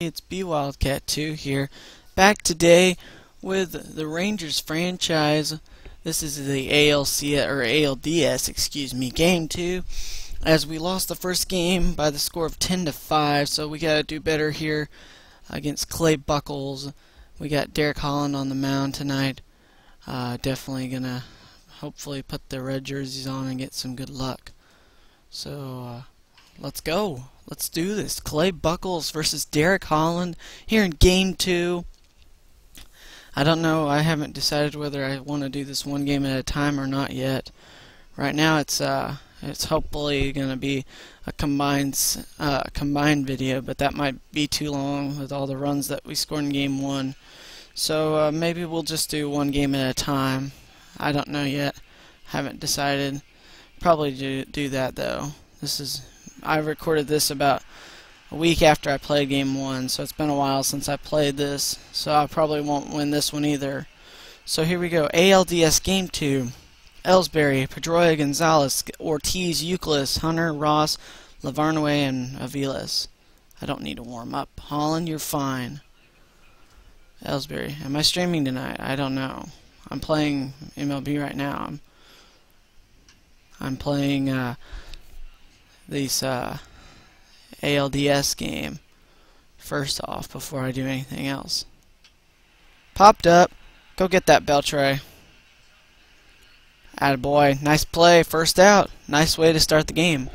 It's B Wildcat 2 here, back today with the Rangers franchise. This is the ALDS, excuse me, game 2. As we lost the first game by the score of 10-5, so we gotta do better here against Clay Buchholz. We got Derek Holland on the mound tonight. Definitely gonna hopefully put the red jerseys on and get some good luck. So let's go. Let's do this. Clay Buchholz versus Derek Holland here in Game 2. I don't know. I haven't decided whether I want to do this one game at a time or not yet. Right now, it's hopefully going to be a combined video, but that might be too long with all the runs that we scored in Game 1. So maybe we'll just do one game at a time. I don't know yet. Haven't decided. Probably do that though. I recorded this about a week after I played Game 1, so it's been a while since I played this, so I probably won't win this one either. So here we go. ALDS Game 2. Ellsbury, Pedroia, Gonzalez, Ortiz, Euclid, Hunter, Ross, Lavarnway, and Aviles. I don't need to warm up. Holland, you're fine. Ellsbury. Am I streaming tonight? I don't know. I'm playing MLB right now. I'm playing this ALDS game first off before I do anything else. Popped up. Go get that Beltre. Attaboy. Nice play. First out. Nice way to start the game.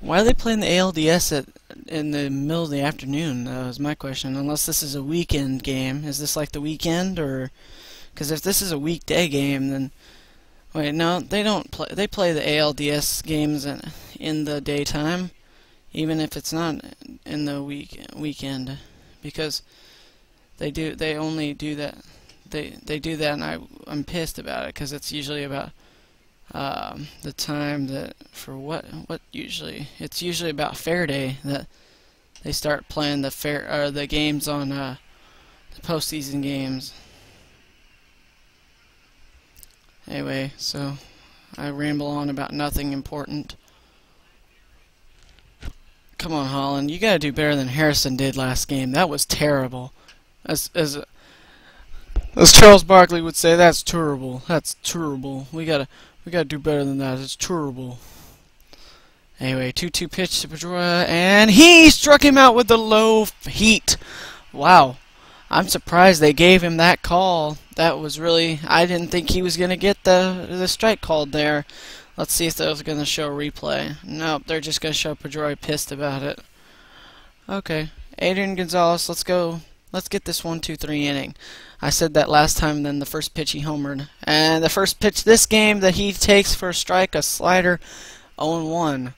Why are they playing the ALDS in the middle of the afternoon? That was my question. Unless this is a weekend game. Is this like the weekend, or? Because if this is a weekday game, then wait, no, they don't play. They play the ALDS games in the daytime, even if it's not in the weekend, because they do. They only do that. They do that, and I'm pissed about it because it's usually about the time that for what usually it's usually about fair day that they start playing the games on the postseason games. Anyway, so I ramble on about nothing important. Come on, Holland, you gotta do better than Harrison did last game. That was terrible. As Charles Barkley would say, that's terrible. That's terrible. We gotta do better than that. It's terrible. Anyway, 2-2 pitch to Pedroia, and he struck him out with the low heat. Wow. I'm surprised they gave him that call. That was really... I didn't think he was going to get the strike called there. Let's see if they're going to show a replay. Nope, they're just going to show Pedroia pissed about it. Okay. Adrian Gonzalez, let's go. Let's get this 1-2-3 inning. I said that last time, then the first pitch he homered. And the first pitch this game that he takes for a strike, a slider, 0-1.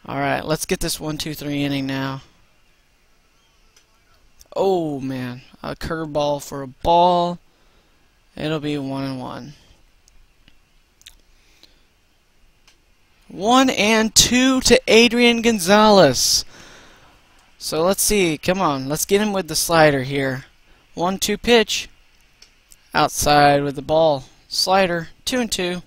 Alright, let's get this 1-2-3 inning now. Oh, man. A curveball for a ball. It'll be 1-1. 1-2 to Adrian Gonzalez. So let's see. Come on. Let's get him with the slider here. 1-2 pitch. Outside with the ball. Slider. 2-2.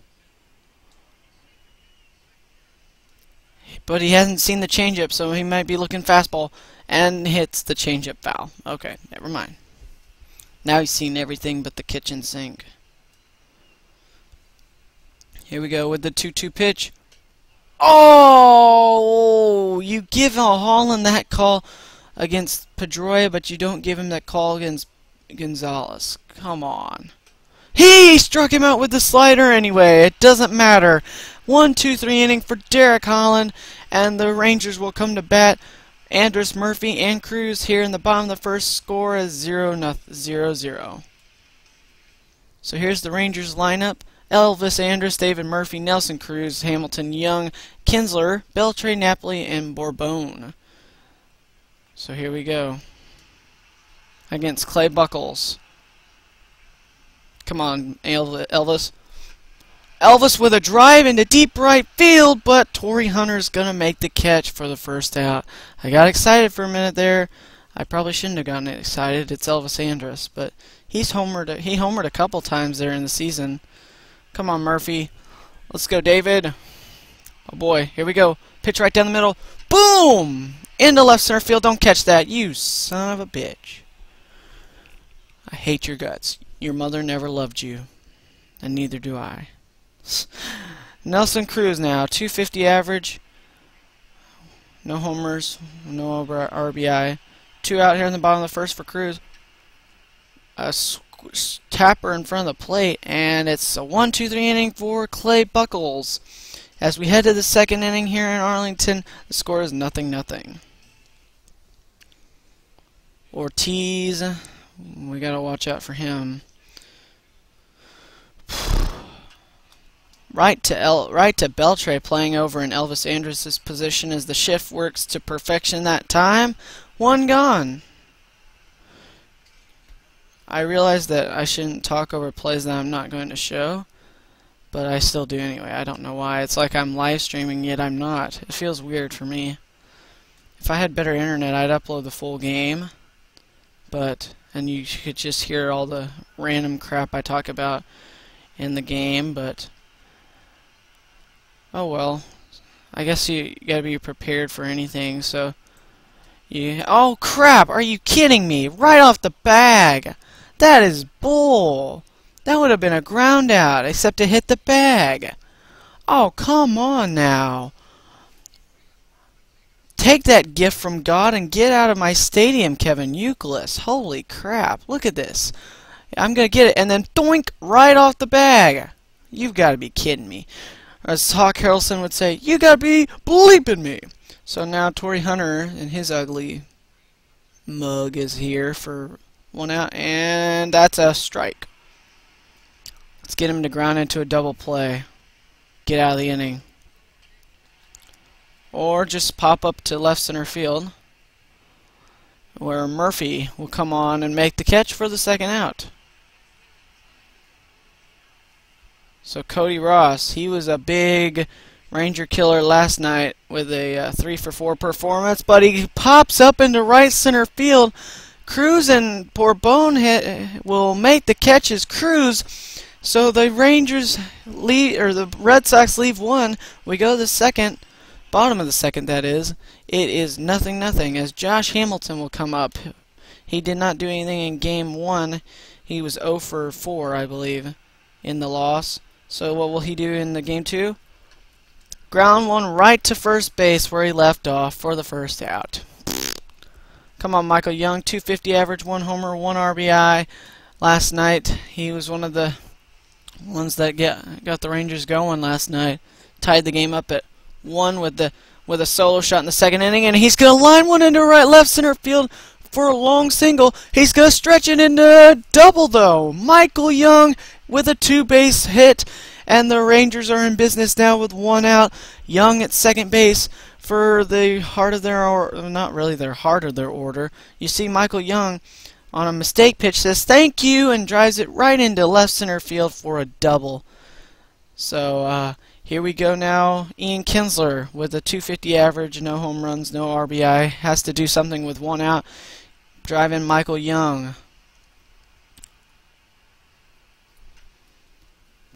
But he hasn't seen the changeup, so he might be looking fastball. And hits the changeup foul. Okay, never mind. Now he's seen everything but the kitchen sink. Here we go with the 2-2 pitch. Oh! You give Holland that call against Pedroia, but you don't give him that call against Gonzalez. Come on. He struck him out with the slider anyway. It doesn't matter. 1-2-3 inning for Derek Holland, and the Rangers will come to bat. Andrus, Murphy, and Cruz here in the bottom of the first. Score is 0-0. So here's the Rangers lineup. Elvis, Andrus, David Murphy, Nelson Cruz, Hamilton, Young, Kinsler, Beltre, Napoli, and Bourbon. So here we go. Against Clay Buchholz. Come on, Elvis. Elvis with a drive into deep right field, but Torrey Hunter's gonna make the catch for the first out. I got excited for a minute there. I probably shouldn't have gotten excited. It's Elvis Andrus, but he homered a couple times there in the season. Come on, Murphy. Let's go, David. Oh boy, here we go. Pitch right down the middle. Boom! Into left center field. Don't catch that, you son of a bitch. I hate your guts. Your mother never loved you, and neither do I. Nelson Cruz now, 250 average. No homers, no RBI. 2 out here in the bottom of the first for Cruz. A tapper in front of the plate, and it's a 1-2-3 inning for Clay Buchholz. As we head to the second inning here in Arlington, the score is 0-0. Ortiz, we gotta watch out for him. Right to Beltre playing over in Elvis Andrus' position as the shift works to perfection that time. 1 gone. I realize that I shouldn't talk over plays that I'm not going to show, but I still do anyway. I don't know why. It's like I'm live streaming, yet I'm not. It feels weird for me. If I had better internet, I'd upload the full game, and you could just hear all the random crap I talk about in the game, but oh well. I guess you gotta be prepared for anything, so oh crap, are you kidding me? Right off the bag! That is bull! That would have been a ground out, except it hit the bag. Oh, come on now. Take that gift from God and get out of my stadium, Kevin Youkilis. Holy crap, look at this. I'm gonna get it, and then doink, right off the bag. You've got to be kidding me. As Hawk Harrelson would say, you gotta be bleeping me. So now Torrey Hunter and his ugly mug is here for 1 out, and that's a strike. Let's get him to ground into a double play. Get out of the inning. Or just pop up to left center field, where Murphy will come on and make the catch for the second out. So Cody Ross, he was a big Ranger killer last night with a 3-for-4 performance, but he pops up into right center field. Cruz and poor Bonehead will make the catches. Cruz. So the Rangers lead, or the Red Sox leave 1. We go to the second, bottom of the second that is. It is 0-0 as Josh Hamilton will come up. He did not do anything in game 1. He was 0-for-4, I believe, in the loss. So what will he do in the game 2? Ground 1 right to first base where he left off for the first out. Come on, Michael Young, 250 average, 1 homer, 1 RBI. Last night, he was one of the ones that got the Rangers going last night. Tied the game up at 1 with a solo shot in the second inning, and he's gonna line one into left center field for a long single. He's gonna stretch it into a double though. Michael Young with a 2-base hit, and the Rangers are in business now with 1 out. Young at second base for the heart of their, or not really their heart of their order. You see Michael Young on a mistake pitch says thank you and drives it right into left center field for a double. So here we go now. Ian Kinsler with a 250 average, no home runs, no RBI, has to do something with 1 out. Drive in Michael Young.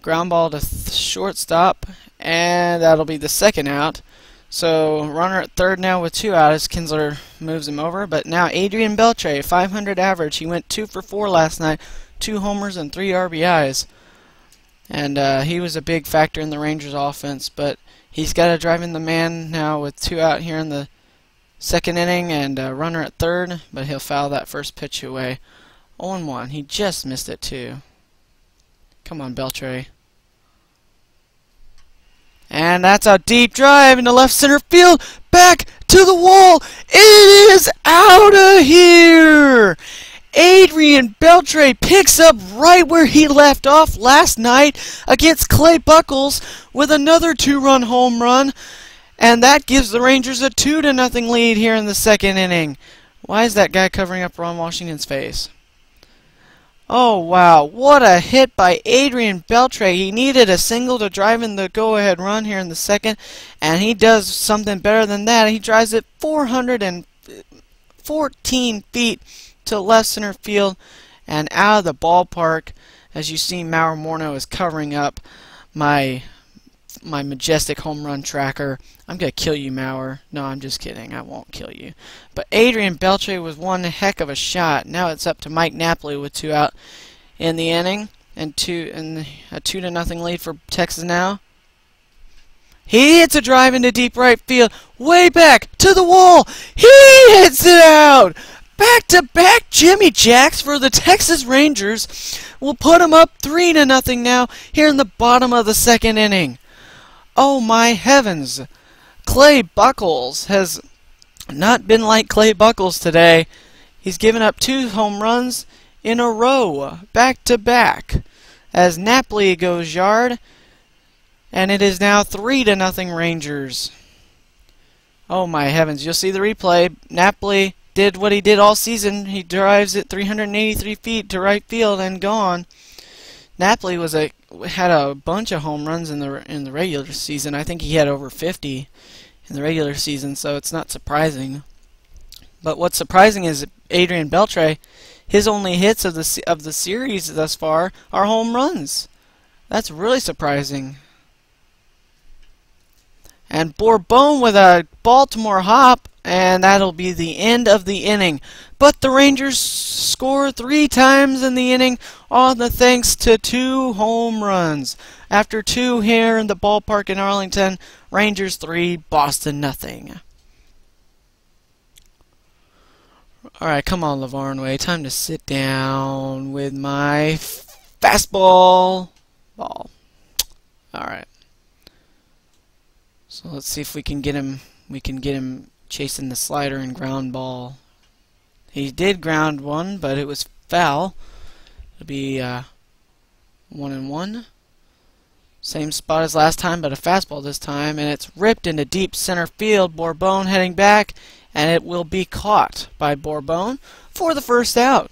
Ground ball to shortstop, and that'll be the second out. So runner at third now with 2 out as Kinsler moves him over. But now Adrian Beltre, 500 average. He went 2-for-4 last night, 2 homers and 3 RBIs. And he was a big factor in the Rangers offense. But he's got to drive in the man now with 2 out here in the second inning, and runner at third. But he'll foul that first pitch away. 0-1. He just missed it too. Come on, Beltre. And that's a deep drive into left center field. Back to the wall. It is out of here. Adrian Beltre picks up right where he left off last night against Clay Buchholz with another 2-run home run. And that gives the Rangers a 2-0 lead here in the second inning. Why is that guy covering up Ron Washington's face? Oh, wow. What a hit by Adrian Beltre. He needed a single to drive in the go-ahead run here in the second, and he does something better than that. He drives it 414 feet to left center field and out of the ballpark. As you see, Mauro Morno is covering up. my majestic home run tracker. I'm gonna kill you, Mauer. No, I'm just kidding. I won't kill you. But Adrian Beltre was one heck of a shot. Now it's up to Mike Napoli with 2 out in the inning, and a 2-0 lead for Texas now. He hits a drive into deep right field, way back to the wall. He hits it out. Back-to-back Jimmy Jacks for the Texas Rangers will put them up 3-0 now here in the bottom of the 2nd inning. Oh my heavens! Clay Buchholz has not been like Clay Buchholz today. He's given up 2 home runs in a row, back-to-back, as Napoli goes yard, and it is now 3-0 Rangers. Oh my heavens, you'll see the replay. Napoli did what he did all season. He drives it 383 feet to right field and gone. Napoli had a bunch of home runs in the regular season. I think he had over 50 in the regular season, so it's not surprising. But what's surprising is Adrian Beltre, his only hits of the series thus far are home runs. That's really surprising. And Bourbon with a Baltimore hop, and that'll be the end of the inning. But the Rangers score 3 times in the inning, all thanks to 2 home runs. After 2 here in the ballpark in Arlington, Rangers 3, Boston nothing. Alright, come on, Lavarnway. Time to sit down with my fastball ball. Alright. So let's see if we can get him chasing the slider and ground ball. He did ground one, but it was foul. It'll be 1-1. Same spot as last time, but a fastball this time, and it's ripped into deep center field. Bourbon heading back, and it will be caught by Bourbon for the 1st out.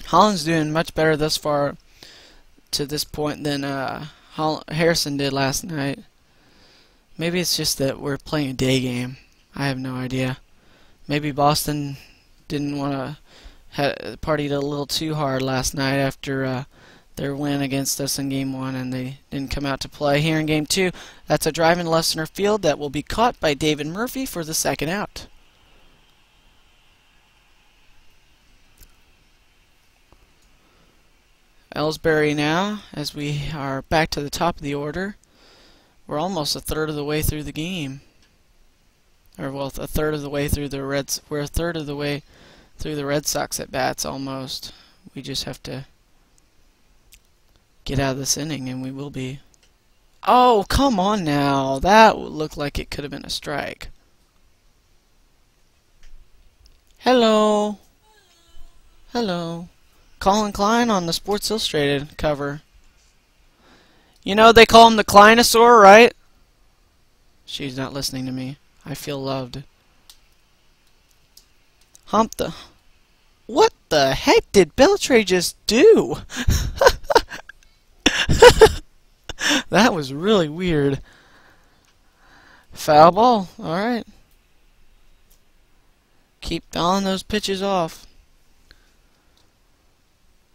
Holland's doing much better thus far to this point than Harrison did last night. Maybe it's just that we're playing a day game. I have no idea. Maybe Boston didn't want to partied a little too hard last night after their win against us in Game 1, and they didn't come out to play here in Game 2. That's a drive in left center field that will be caught by David Murphy for the 2nd out. Ellsbury now, as we are back to the top of the order. We're almost a third of the way through the game. Or, well, a third of the way through the Reds. We're a third of the way through the Red Sox at bats almost. We just have to get out of this inning, and we will be. Oh, come on now. That looked like it could have been a strike. Hello. Hello. Colin Klein on the Sports Illustrated cover. You know they call him the Kleinosaur, right? She's not listening to me. I feel loved. Hump the... What the heck did Beltre just do? That was really weird. Foul ball. Alright. Keep fouling those pitches off.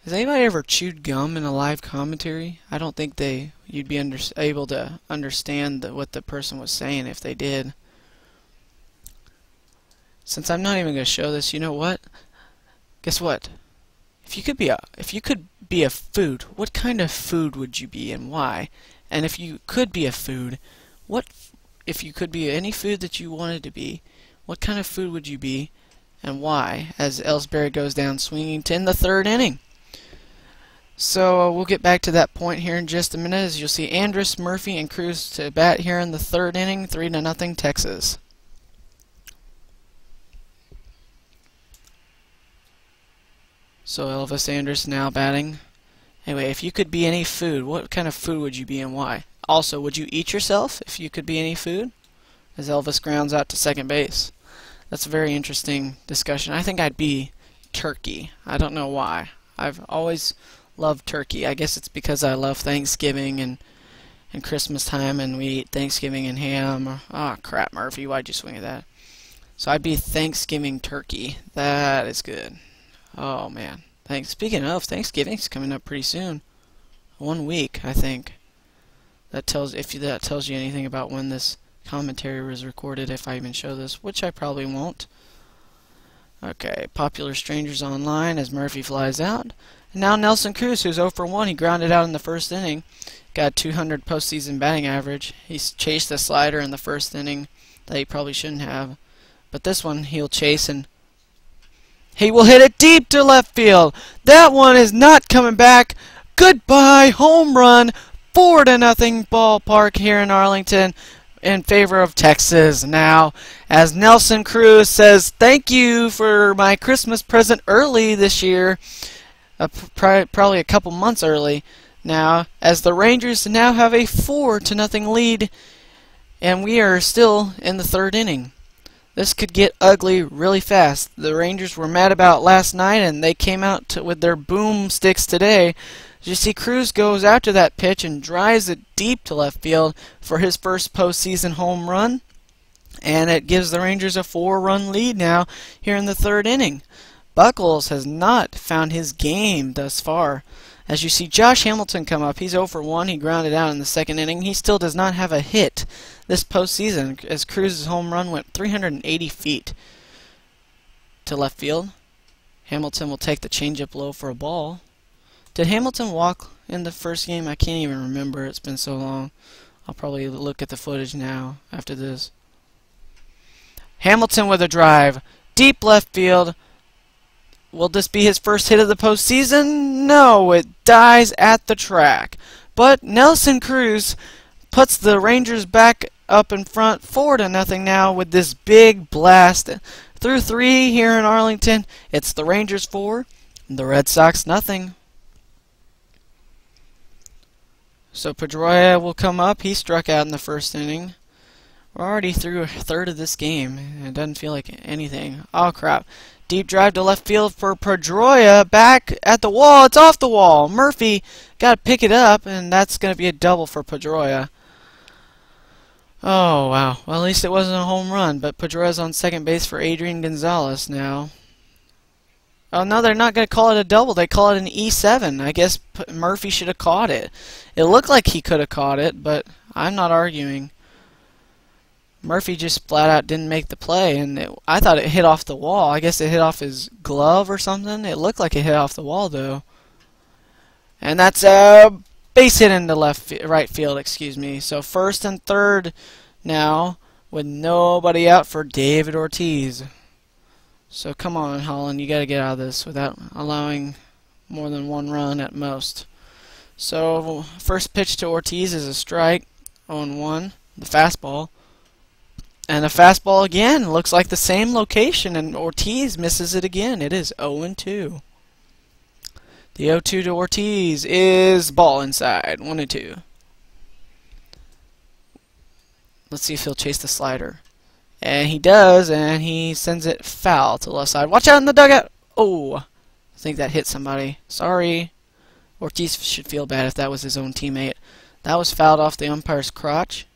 Has anybody ever chewed gum in a live commentary? I don't think you'd be able to understand what the person was saying if they did. Since I'm not even going to show this, you know what? Guess what? If you could be a food, what kind of food would you be and why? And if you could be a food, if you could be any food that you wanted to be, what kind of food would you be and why? As Ellsbury goes down swinging in the 3rd inning. So we'll get back to that point here in just a minute, as you'll see Andrus, Murphy, and Cruz to bat here in the 3rd inning, 3-0 Texas. So Elvis Andrus now batting. Anyway, if you could be any food, what kind of food would you be and why? Also, would you eat yourself if you could be any food? As Elvis grounds out to 2nd base. That's a very interesting discussion. I think I'd be turkey. I don't know why. I've always loved turkey. I guess it's because I love Thanksgiving and Christmas time, and we eat Thanksgiving and ham. Oh crap, Murphy, why'd you swing at that? So I'd be Thanksgiving turkey. That is good. Oh man. Speaking of, Thanksgiving's coming up pretty soon. 1 week, I think. That tells you anything about when this commentary was recorded, if I even show this, which I probably won't. Okay, Popular Strangers Online as Murphy flies out. And now Nelson Cruz, who's 0 for 1, he grounded out in the first inning. Got 200 postseason batting average. He's chased a slider in the first inning that he probably shouldn't have. But this one he'll chase and he will hit it deep to left field. That one is not coming back. Goodbye, home run. 4-0 ballpark here in Arlington in favor of Texas. Now, as Nelson Cruz says, thank you for my Christmas present early this year. Probably a couple months early. Now, as the Rangers now have a 4-0 lead, and we are still in the 3rd inning. This could get ugly really fast. The Rangers were mad about last night, and they came out with their boomsticks today. You see, Cruz goes after that pitch and drives it deep to left field for his first postseason home run, and it gives the Rangers a 4-run lead now here in the 3rd inning. Buckles has not found his game thus far. As you see Josh Hamilton come up, he's 0 for 1. He grounded out in the 2nd inning. He still does not have a hit this postseason, as Cruz's home run went 380 feet to left field. Hamilton will take the changeup low for a ball. Did Hamilton walk in the first game? I can't even remember. It's been so long. I'll probably look at the footage now after this. Hamilton with a drive. Deep left field. Will this be his first hit of the postseason? No, it dies at the track. But Nelson Cruz puts the Rangers back up in front 4-0 now with this big blast. Through 3 here in Arlington, it's the Rangers 4, and the Red Sox nothing. So Pedroia will come up. He struck out in the first inning. We're already through a third of this game. It doesn't feel like anything. Oh, crap. Deep drive to left field for Pedroia. Back at the wall. It's off the wall. Murphy got to pick it up, and that's going to be a double for Pedroia. Oh, wow. Well, at least it wasn't a home run, but Pedroia's on second base for Adrian Gonzalez now. Oh, no, they're not going to call it a double. They call it an E7. I guess Murphy should have caught it. It looked like he could have caught it, but I'm not arguing. Murphy just flat out didn't make the play, and I thought it hit off the wall. I guess it hit off his glove or something. It looked like it hit off the wall, though. And that's a base hit into right field, excuse me. So 1st and 3rd now with nobody out for David Ortiz. So come on, Holland, you got to get out of this without allowing more than 1 run at most. So first pitch to Ortiz is a strike, 0-1, the fastball. And the fastball again looks like the same location, and Ortiz misses it again. It is 0-2. The 0-2 to Ortiz is ball inside, 1-2. Let's see if he'll chase the slider. And he does, and he sends it foul to the left side. Watch out in the dugout! Oh, I think that hit somebody. Sorry. Ortiz should feel bad if that was his own teammate. That was fouled off the umpire's crotch.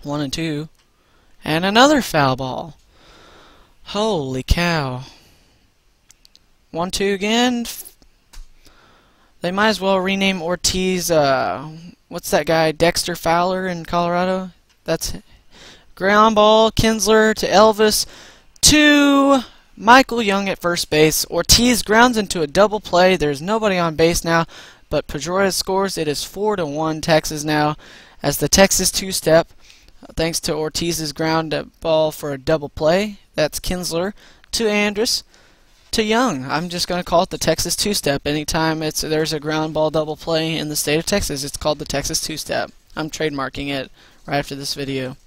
1-2. And another foul ball. Holy cow. 1-2 again. They might as well rename Ortiz, what's that guy, Dexter Fowler in Colorado? That's ground ball, Kinsler to Elvis to Michael Young at first base. Ortiz grounds into a double play. There's nobody on base now, but Pedroia scores. It is 4-1 Texas now as the Texas two-step, thanks to Ortiz's ground ball for a double play. That's Kinsler to Andrus to Young. I'm just going to call it the Texas two-step. Anytime there's a ground ball double play in the state of Texas, it's called the Texas two-step. I'm trademarking it right after this video.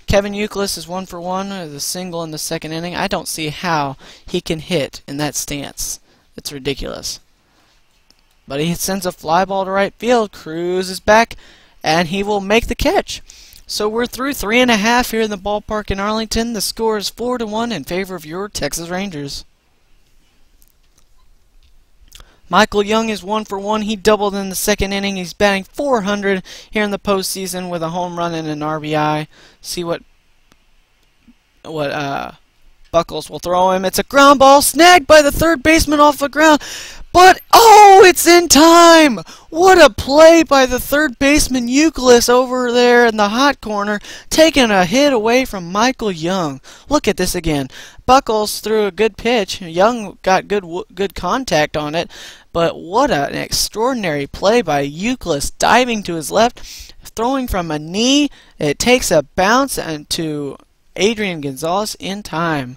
Kevin Youkilis is 1 for 1 with a single in the 2nd inning. I don't see how he can hit in that stance. It's ridiculous. But he sends a fly ball to right field. Cruz is back, and he will make the catch. So we're through 3.5 here in the ballpark in Arlington. The score is 4-1 in favor of your Texas Rangers. Michael Young is 1 for 1. He doubled in the 2nd inning. He's batting .400 here in the postseason with a home run and an RBI. See what Buckles will throw him. It's a ground ball snagged by the third baseman off the ground. But, oh, it's in time! What a play by the third baseman Euclid over there in the hot corner, taking a hit away from Michael Young. Look at this again. Buckles threw a good pitch. Young got good contact on it, but what an extraordinary play by Euclid, diving to his left, throwing from a knee. It takes a bounce and to Adrian Gonzalez in time.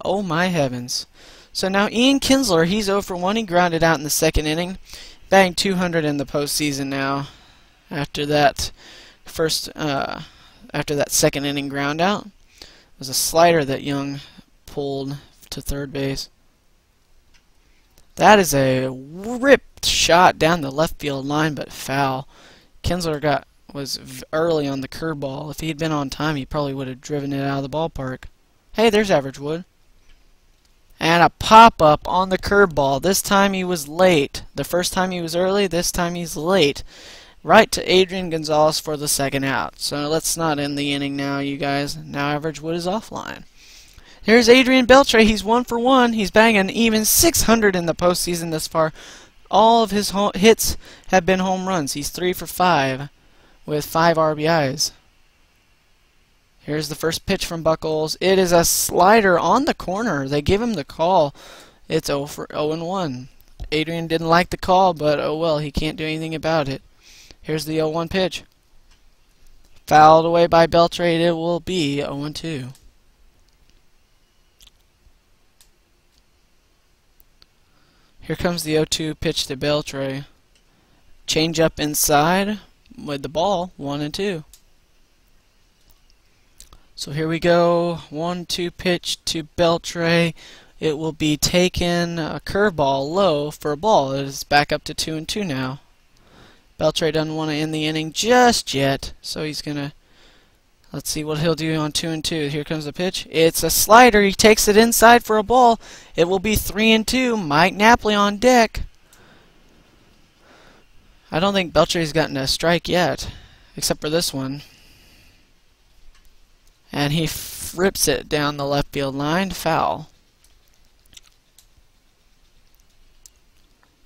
Oh my heavens. So now Ian Kinsler, he's 0 for 1. He grounded out in the second inning. Batting 200 in the postseason now. After that second inning ground out. It was a slider that Young pulled to third base. That is a ripped shot down the left field line, but foul. Kinsler was early on the curveball. If he had been on time, he probably would have driven it out of the ballpark. Hey, there's Average Wood. And a pop-up on the curveball. This time he was late. The first time he was early, this time he's late. Right to Adrian Gonzalez for the second out. So let's not end the inning now, you guys. Now Average Wood is offline. Here's Adrian Beltre. He's 1 for 1. He's banging even 600 in the postseason thus far. All of his hits have been home runs. He's 3 for 5 with 5 RBIs. Here's the first pitch from Buckles. It is a slider on the corner. They give him the call. It's 0 for 0-1. Adrian didn't like the call, but oh well, he can't do anything about it. Here's the 0-1 pitch. Fouled away by Beltre. It will be 0-2. Here comes the 0-2 pitch to Beltre. Change up inside with the ball, 1-2. So here we go, 1-2 pitch to Beltre. It will be taken, a curveball low for a ball. It is back up to 2-2 now. Beltre doesn't want to end the inning just yet, so he's gonna, let's see what he'll do on 2-2. Here comes the pitch. It's a slider. He takes it inside for a ball. It will be 3-2. Mike Napoli on deck. I don't think Beltre's gotten a strike yet, except for this one. And he rips it down the left field line. Foul.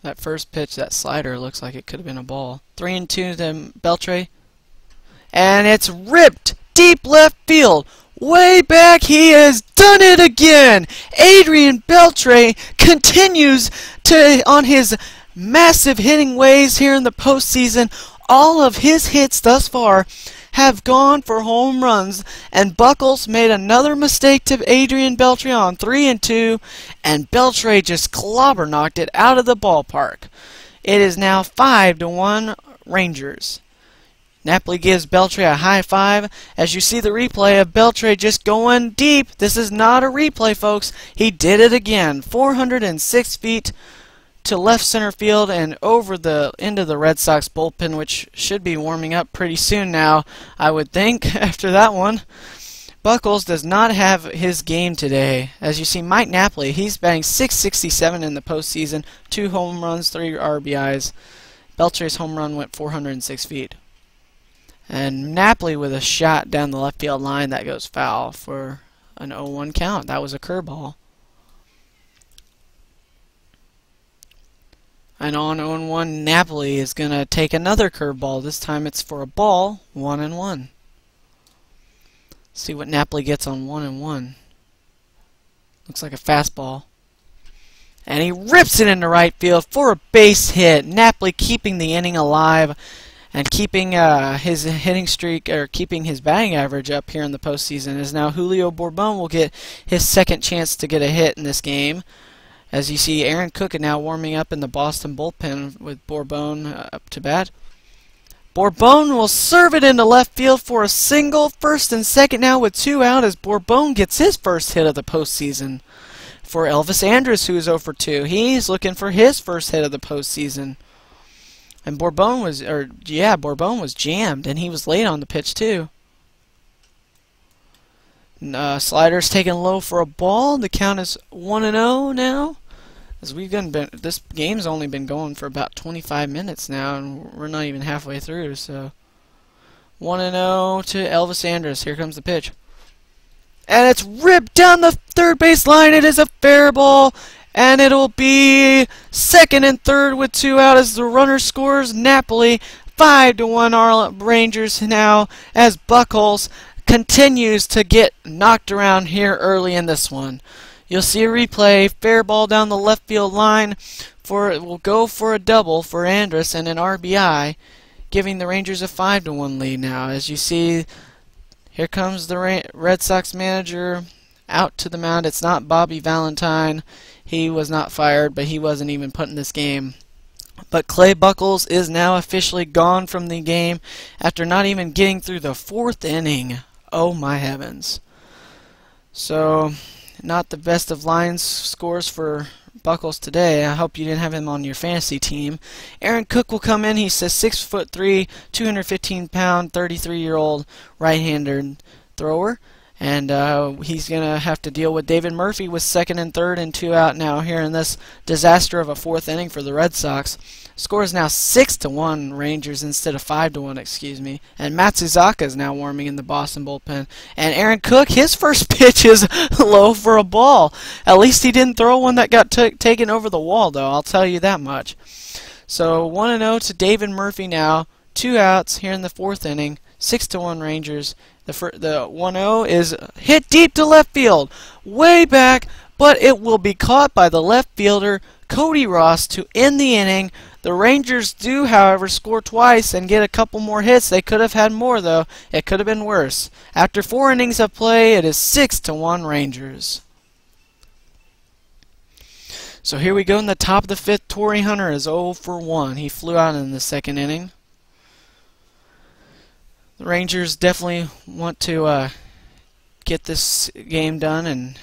That first pitch, that slider, looks like it could have been a ball. 3-2 to Beltre. And it's ripped deep left field. Way back, he has done it again. Adrian Beltre continues on his massive hitting ways here in the postseason. All of his hits thus far have gone for home runs, and Buckles made another mistake to Adrian Beltre on 3-2, and Beltre just clobber-knocked it out of the ballpark. It is now 5-1 Rangers. Napoli gives Beltre a high five as you see the replay of Beltre just going deep. This is not a replay, folks. He did it again. 406 feet to left center field and over the end of the Red Sox bullpen, which should be warming up pretty soon now, I would think, after that one. Buckles does not have his game today. As you see, Mike Napoli, he's batting .667 in the postseason, 2 home runs, 3 RBIs. Beltre's home run went 406 feet. And Napoli with a shot down the left field line that goes foul for an 0-1 count. That was a curveball. And on 0-1, Napoli is going to take another curveball. This time it's for a ball, 1-1. See what Napoli gets on 1-1. Looks like a fastball. And he rips it into right field for a base hit. Napoli keeping the inning alive and keeping his hitting streak, or keeping his batting average up here in the postseason. As now Julio Bourbon will get his second chance to get a hit in this game. As you see, Aaron Cook now warming up in the Boston bullpen with Bourbon up to bat. Bourbon will serve it into left field for a single. First and second now with 2 out as Bourbon gets his first hit of the postseason. For Elvis Andrus, who is 0 for 2, he's looking for his first hit of the postseason. And Bourbon was jammed, and he was late on the pitch too. Slider's taken low for a ball. The count is 1-0 now. As this game's only been going for about 25 minutes now, and we're not even halfway through. So 1-0 to Elvis Andrus. Here comes the pitch, and it's ripped down the third base line. It is a fair ball, and it'll be second and third with 2 out as the runner scores. Napoli 5-1 Rangers now as Buckles continues to get knocked around here early in this one. You'll see a replay, fair ball down the left field line, it will go for a double for Andrus and an RBI, giving the Rangers a 5-1 lead now. As you see, here comes the Red Sox manager out to the mound. It's not Bobby Valentine. He was not fired, but he wasn't even put in this game. But Clay Buckles is now officially gone from the game after not even getting through the 4th inning. Oh my heavens. So, not the best of lines scores for Buckles today. I hope you didn't have him on your fantasy team. Aaron Cook will come in. He's a 6'3", 215-pound, 33-year-old right-handed thrower. And he's going to have to deal with David Murphy with second and third and 2 out now here in this disaster of a 4th inning for the Red Sox. Score is now 6-1 Rangers instead of 5-1, excuse me. And Matsuzaka is now warming in the Boston bullpen. And Aaron Cook, his first pitch is low for a ball. At least he didn't throw one that got taken over the wall, though. I'll tell you that much. So 1-0 to David Murphy now. 2 outs here in the 4th inning. 6-1 Rangers. The 1-0 is hit deep to left field, way back, but it will be caught by the left fielder Cody Ross to end the inning. The Rangers do, however, score twice and get a couple more hits. They could have had more, though. It could have been worse. After 4 innings of play, it is 6-1 Rangers. So here we go in the top of the 5th. Torrey Hunter is 0 for 1. He flew out in the 2nd inning. The Rangers definitely want to get this game done and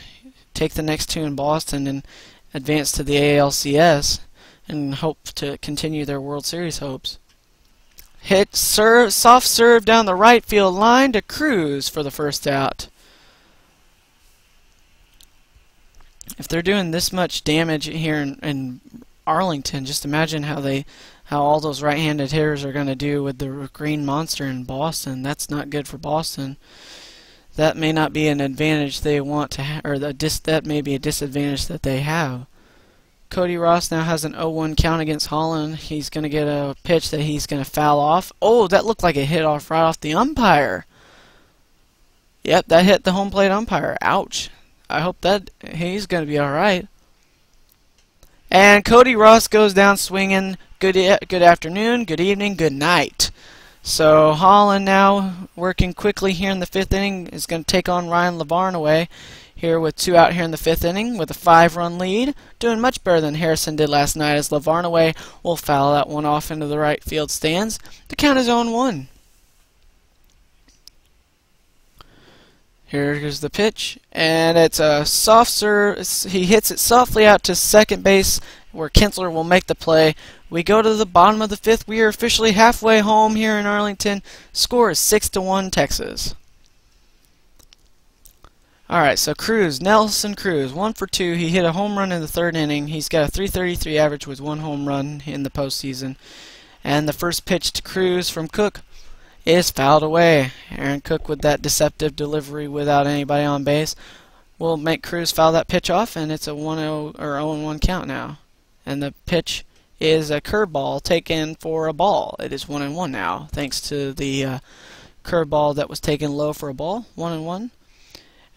take the next 2 in Boston and advance to the ALCS and hope to continue their World Series hopes. Soft serve down the right field line to Cruz for the first out. If they're doing this much damage here in Arlington, just imagine how all those right-handed hitters are going to do with the Green Monster in Boston. That's not good for Boston. That may not be an advantage they want to or that may be a disadvantage that they have. Cody Ross now has an 0-1 count against Holland. He's going to get a pitch that he's going to foul off. Oh, that looked like it hit right off the umpire. Yep, that hit the home plate umpire. Ouch. I hope that he's going to be alright. And Cody Ross goes down swinging. Good afternoon, good evening, good night. So Holland now working quickly here in the 5th inning is going to take on Ryan Lavarnway here with 2 out here in the 5th inning with a 5-run lead. Doing much better than Harrison did last night as Lavarnway will foul that one off into the right field stands. The count is 0-1. Here's the pitch, and it's a soft serve. He hits it softly out to second base where Kinsler will make the play. We go to the bottom of the 5th. We are officially halfway home here in Arlington. Score is 6-1 Texas. Alright, so Nelson Cruz, 1 for 2. He hit a home run in the 3rd inning. He's got a .333 average with 1 home run in the postseason. And the first pitch to Cruz from Cook is fouled away. Aaron Cook with that deceptive delivery without anybody on base will make Cruz foul that pitch off, and it's a 1-0 or 0-1 count now. And the pitch is a curveball taken for a ball. It is 1-1 now, thanks to the curveball that was taken low for a ball. 1-1.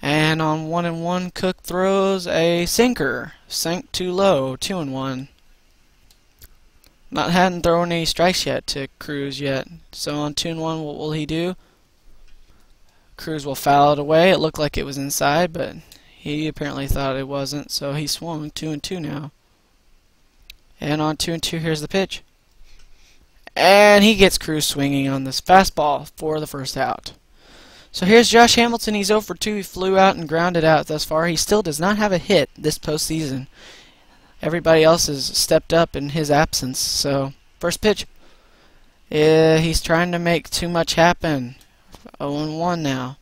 And on 1-1, Cook throws a sinker. Sank too low. 2-1. Hadn't thrown any strikes yet to Cruz yet. So on 2-1, what will he do? Cruz will foul it away. It looked like it was inside, but he apparently thought it wasn't, so he swung. 2-2 now. And on 2-2, here's the pitch. And he gets Cruz swinging on this fastball for the first out. So here's Josh Hamilton. He's 0 for 2. He flew out and grounded out thus far. He still does not have a hit this postseason. Everybody else has stepped up in his absence. So, first pitch. He's trying to make too much happen. 0-1 now.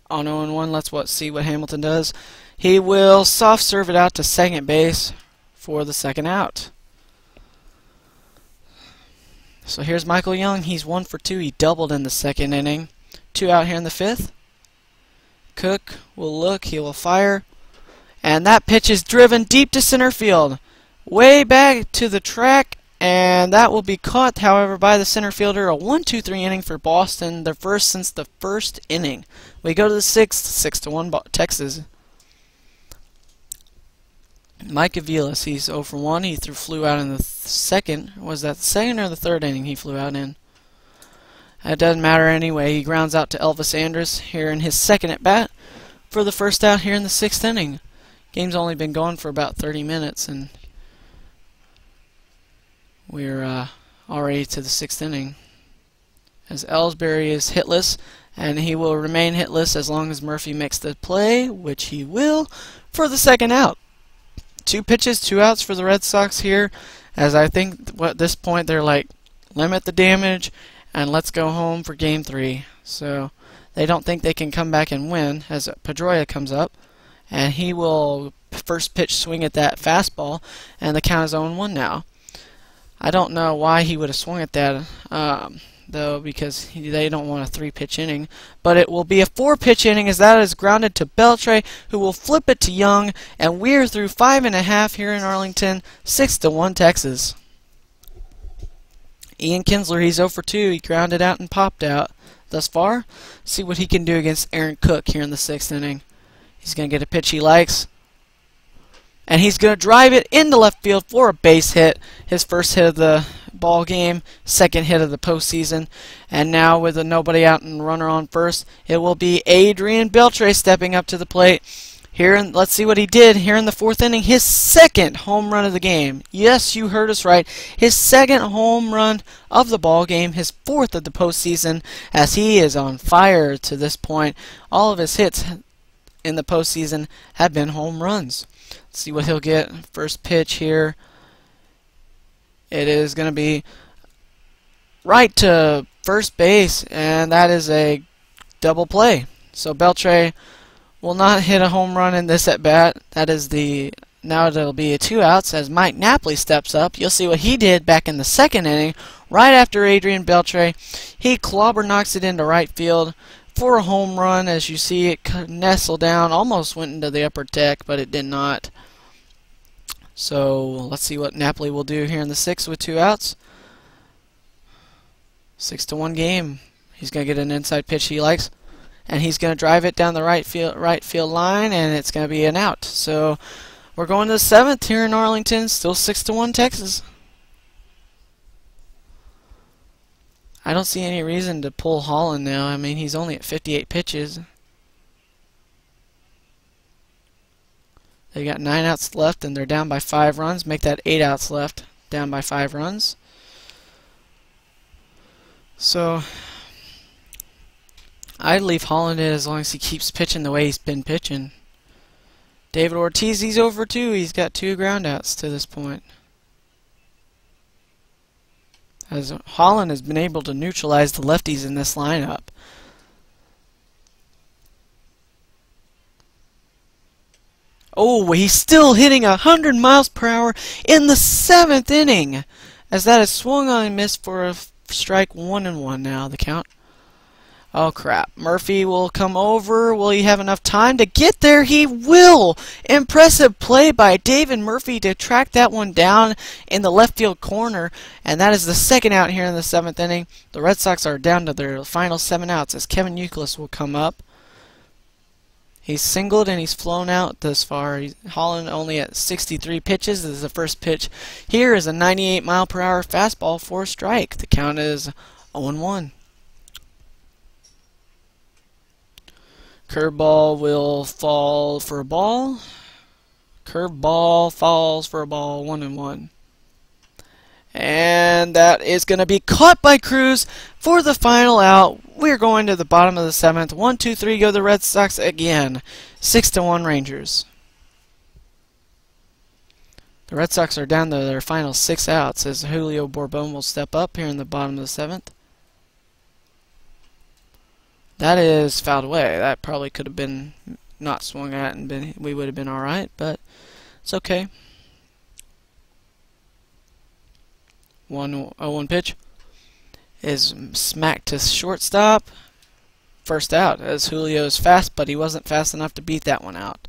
On 0-1, let's see what Hamilton does. He will soft serve it out to second base for the second out. So here's Michael Young. He's 1 for 2. He doubled in the 2nd inning. 2 out here in the 5th. Cook will look, he will fire, and that pitch is driven deep to center field, way back to the track, and that will be caught, however, by the center fielder. A 1-2-3 inning for Boston, their first since the first inning. We go to the sixth, 6-1 Texas. Mike Aviles, he's 0 for 1. He flew out in the second. Was that the second or the third inning he flew out in? It doesn't matter anyway. He grounds out to Elvis Andrus here in his second at bat for the first out here in the sixth inning. Game's only been going for about 30 minutes, and we're already to the sixth inning. As Ellsbury is hitless, and he will remain hitless as long as Murphy makes the play, which he will, for the second out. 2 pitches, 2 outs for the Red Sox here, as I think at this point they're like, limit the damage and let's go home for game 3. So they don't think they can come back and win, as Pedroia comes up, and he will first pitch swing at that fastball, and the count is 0-1 now. I don't know why he would have swung at that, though, because they don't want a 3-pitch inning. But it will be a 4-pitch inning, as that is grounded to Beltre, who will flip it to Young, and we're through 5.5 here in Arlington, 6-1 Texas. Ian Kinsler, he's 0 for 2. He grounded out and popped out thus far. See what he can do against Aaron Cook here in the 6th inning. He's going to get a pitch he likes, and he's going to drive it into left field for a base hit. His first hit of the ball game, second hit of the postseason. And now with a nobody out and runner on first, it will be Adrian Beltre stepping up to the plate. Here, and let's see what he did here in the 4th inning. His second home run of the game. Yes, you heard us right. His second home run of the ball game. His 4th of the postseason, as he is on fire to this point. All of his hits in the postseason have been home runs. Let's see what he'll get. First pitch here. It is going to be right to first base, and that is a double play. So Beltre will not hit a home run in this at bat. That is now it'll be a 2 outs as Mike Napoli steps up. You'll see what he did back in the 2nd inning, right after Adrian Beltre. He clobber knocks it into right field for a home run. As you see, it nestled down, almost went into the upper deck, but it did not. So let's see what Napoli will do here in the 6th with 2 outs. 6-1 game. He's going to get an inside pitch he likes, and he's going to drive it down the right field line, and it's going to be an out. So we're going to the 7th here in Arlington, still 6-1 Texas. I don't see any reason to pull Holland now. I mean, he's only at 58 pitches. They got 9 outs left, and they're down by 5 runs. Make that 8 outs left, down by 5 runs. So I'd leave Holland in as long as he keeps pitching the way he's been pitching. David Ortiz, he's over 2. He's got 2 groundouts to this point, as Holland has been able to neutralize the lefties in this lineup. Oh, he's still hitting 100 miles per hour in the 7th inning, as that is swung on and missed for a strike. 1-1 now, the count. Oh, crap. Murphy will come over. Will he have enough time to get there? He will! Impressive play by David Murphy to track that one down in the left field corner, and that is the 2nd out here in the 7th inning. The Red Sox are down to their final 7 outs, as Kevin Youkilis will come up. He's singled and he's flown out thus far. Holland only at 63 pitches. This is the first pitch. Here is a 98-mile-per-hour fastball for a strike. The count is 0-1. Curveball will fall for a ball. Curveball falls for a ball. 1-1. And that is going to be caught by Cruz for the final out. We're going to the bottom of the 7th. 1-2-3 go the Red Sox again. 6-1 Rangers. The Red Sox are down to their final 6 outs, as Julio Bourbon will step up here in the bottom of the 7th. That is fouled away. That probably could have been not swung at, and we would have been alright, but it's okay. 1-0 pitch is smacked to shortstop. first out, as Julio is fast, but he wasn't fast enough to beat that one out.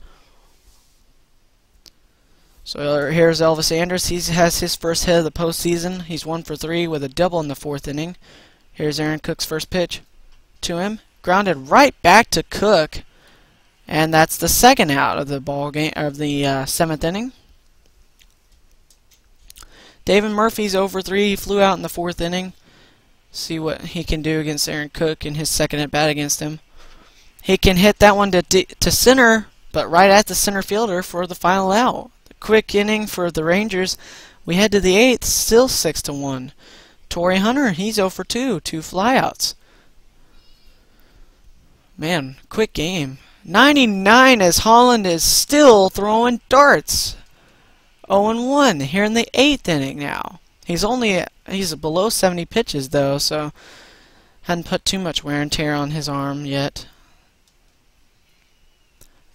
So here's Elvis Andrus. He has his first hit of the postseason. He's 1 for 3 with a double in the 4th inning. Here's Aaron Cook's first pitch to him. Grounded right back to Cook. And that's the second out of the ball game of the 7th inning. David Murphy's 0 for 3. He flew out in the 4th inning. See what he can do against Aaron Cook in his second at bat against him. He can hit that one to center, but right at the center fielder for the final out. Quick inning for the Rangers. We head to the 8th, still 6-1. Torrey Hunter, he's 0 for 2, 2 flyouts. Man, quick game. 99 as Holland is still throwing darts. 0-1 here in the 8th inning now. He's below 70 pitches though, so hadn't put too much wear and tear on his arm yet.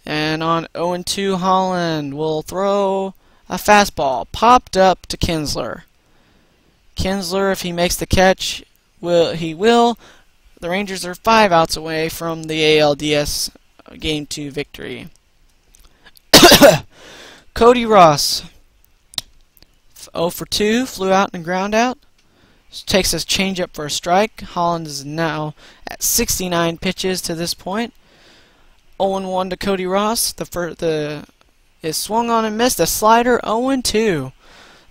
And on 0-2, Holland will throw a fastball. Popped up to Kinsler. Kinsler, if he makes the catch, he will. The Rangers are 5 outs away from the ALDS Game 2 victory. Cody Ross, 0 for 2, flew out and ground out. Takes his changeup for a strike. Holland is now at 69 pitches to this point. 0-1 to Cody Ross. Is swung on and missed. A slider. 0-2.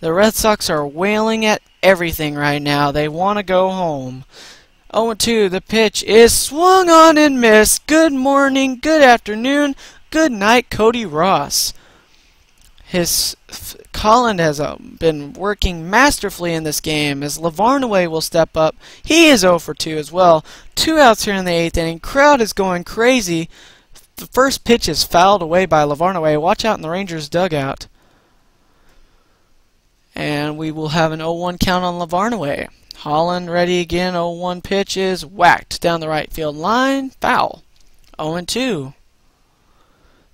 The Red Sox are wailing at everything right now. They want to go home. 0-2. The pitch is swung on and missed. Good morning. Good afternoon. Good night, Cody Ross. Holland has been working masterfully in this game as Lavarnway will step up. He is 0 for 2 as well. 2 outs here in the 8th inning. Crowd is going crazy. The first pitch is fouled away by Lavarnway. Watch out in the Rangers dugout. And we will have an 0-1 count on Lavarnway. Holland ready again. 0-1 pitch is whacked down the right field line. Foul. 0-2.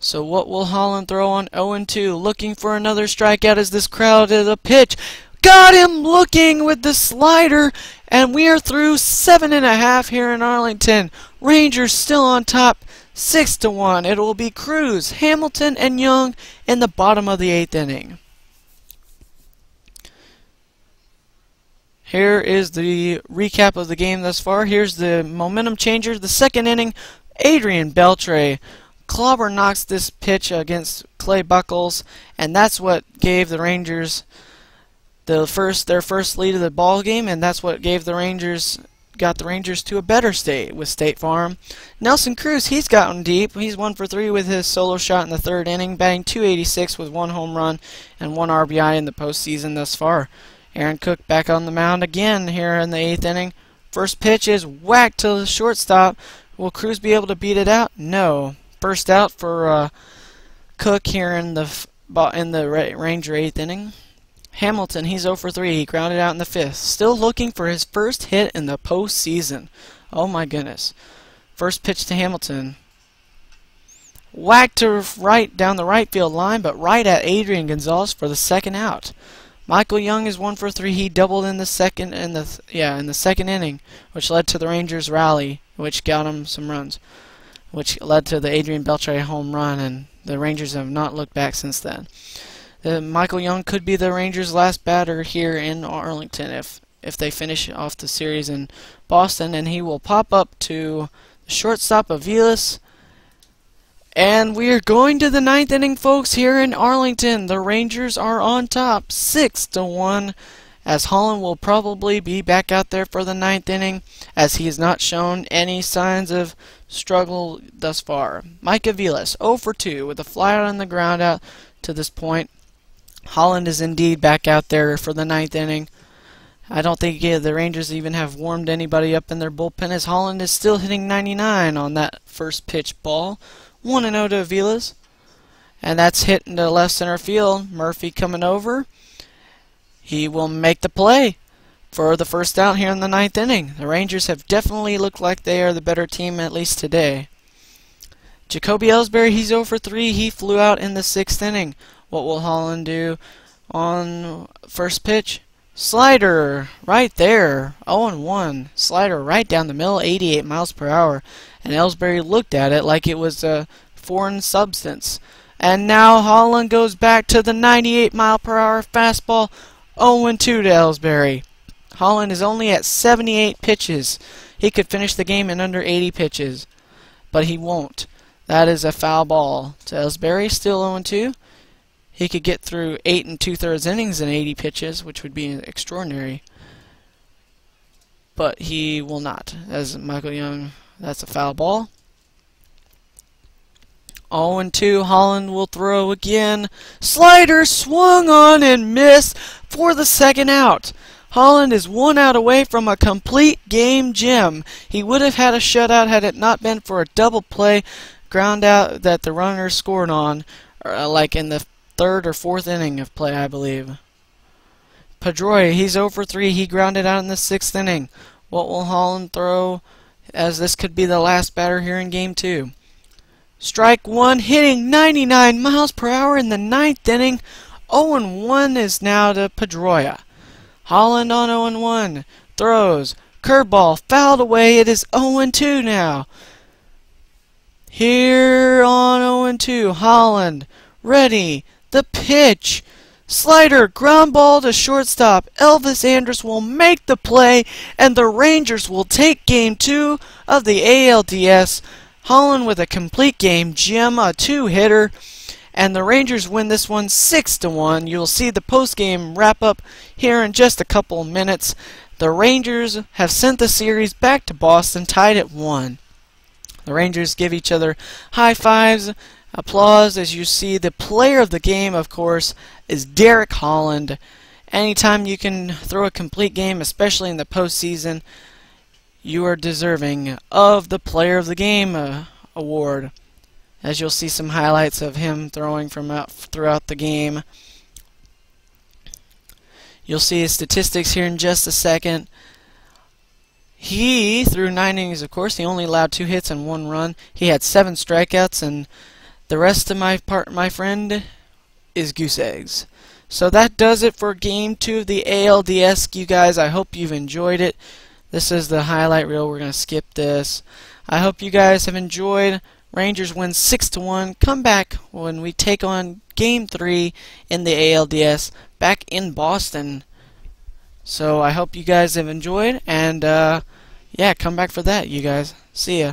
So what will Holland throw on 0-2? Looking for another strikeout as this crowd is a pitch. Got him looking with the slider. And we are through 7.5 here in Arlington. Rangers still on top. 6-1. It will be Cruz, Hamilton, and Young in the bottom of the 8th inning. Here is the recap of the game thus far. Here's the momentum changer. The 2nd inning, Adrian Beltre clobber knocks this pitch against Clay Buchholz, and that's what gave the Rangers their first lead of the ball game, and that's what got the Rangers to a better state with State Farm. Nelson Cruz, he's gotten deep. He's 1 for 3 with his solo shot in the 3rd inning, batting .286 with 1 home run and 1 RBI in the postseason thus far. Aaron Cook back on the mound again here in the 8th inning. First pitch is whacked to the shortstop. Will Cruz be able to beat it out? No. First out for Cook here in the Ranger 8th inning. Hamilton, he's 0 for 3. He grounded out in the 5th. Still looking for his first hit in the postseason. Oh my goodness. First pitch to Hamilton. Whacked to right down the right field line, but right at Adrian Gonzalez for the 2nd out. Michael Young is 1 for 3. He doubled in the second inning, which led to the Rangers' rally, which got him some runs, which led to the Adrian Beltre home run, and the Rangers have not looked back since then. Michael Young could be the Rangers' last batter here in Arlington if they finish off the series in Boston, and he will pop up to the shortstop Aviles. And we are going to the 9th inning, folks, here in Arlington. The Rangers are on top, 6-1, as Holland will probably be back out there for the 9th inning, as he has not shown any signs of struggle thus far. Mike Aviles, 0 for 2, with a flyout on the ground out to this point. Holland is indeed back out there for the 9th inning. I don't think the Rangers even have warmed anybody up in their bullpen, as Holland is still hitting 99 on that first pitch ball. 1-0 to Aviles. And that's hit into left center field. Murphy coming over. He will make the play for the first out here in the 9th inning. The Rangers have definitely looked like they are the better team, at least today. Jacoby Ellsbury, he's 0 for 3. He flew out in the 6th inning. What will Holland do on first pitch? Slider right there, 0-1. Slider right down the middle, 88 miles per hour. And Ellsbury looked at it like it was a foreign substance. And now Holland goes back to the 98 mile per hour fastball, 0-2 to Ellsbury. Holland is only at 78 pitches. He could finish the game in under 80 pitches, but he won't. That is a foul ball to Ellsbury, still 0-2. He could get through 8 2/3 innings in 80 pitches, which would be extraordinary. But he will not. As Michael Young, that's a foul ball. 0-2, Holland will throw again. Slider swung on and missed for the second out. Holland is 1 out away from a complete game gem. He would have had a shutout had it not been for a double play ground out that the runner scored on, like in the 3rd or 4th inning of play, I believe. Pedroia, he's 0 for 3. He grounded out in the 6th inning. What will Holland throw, as this could be the last batter here in Game 2? Strike 1, hitting 99 miles per hour in the 9th inning. 0-1 is now to Pedroia. Holland on 0-1. Throws. Curveball. Fouled away. It is 0-2 now. Here on 0-2. Holland. Ready. The pitch. Slider. Ground ball to shortstop. Elvis Andrus will make the play, and the Rangers will take Game 2 of the ALDS. Holland with a complete game gem, a 2-hitter, and the Rangers win this one 6-1. You'll see the post-game wrap-up here in just a couple of minutes. The Rangers have sent the series back to Boston, tied at 1. The Rangers give each other high fives, applause, as you see. The player of the game, of course, is Derek Holland. Anytime you can throw a complete game, especially in the postseason, you are deserving of the Player of the Game award, as you'll see some highlights of him throwing throughout the game. You'll see his statistics here in just a second. He threw 9 innings, of course. He only allowed 2 hits and 1 run. He had 7 strikeouts, and the rest of my friend, is goose eggs. So that does it for Game 2 of the ALDS, you guys. I hope you've enjoyed it. This is the highlight reel. We're going to skip this. I hope you guys have enjoyed. Rangers win 6-1. Come back when we take on Game 3 in the ALDS back in Boston. So I hope you guys have enjoyed. And, yeah, come back for that, you guys. See ya.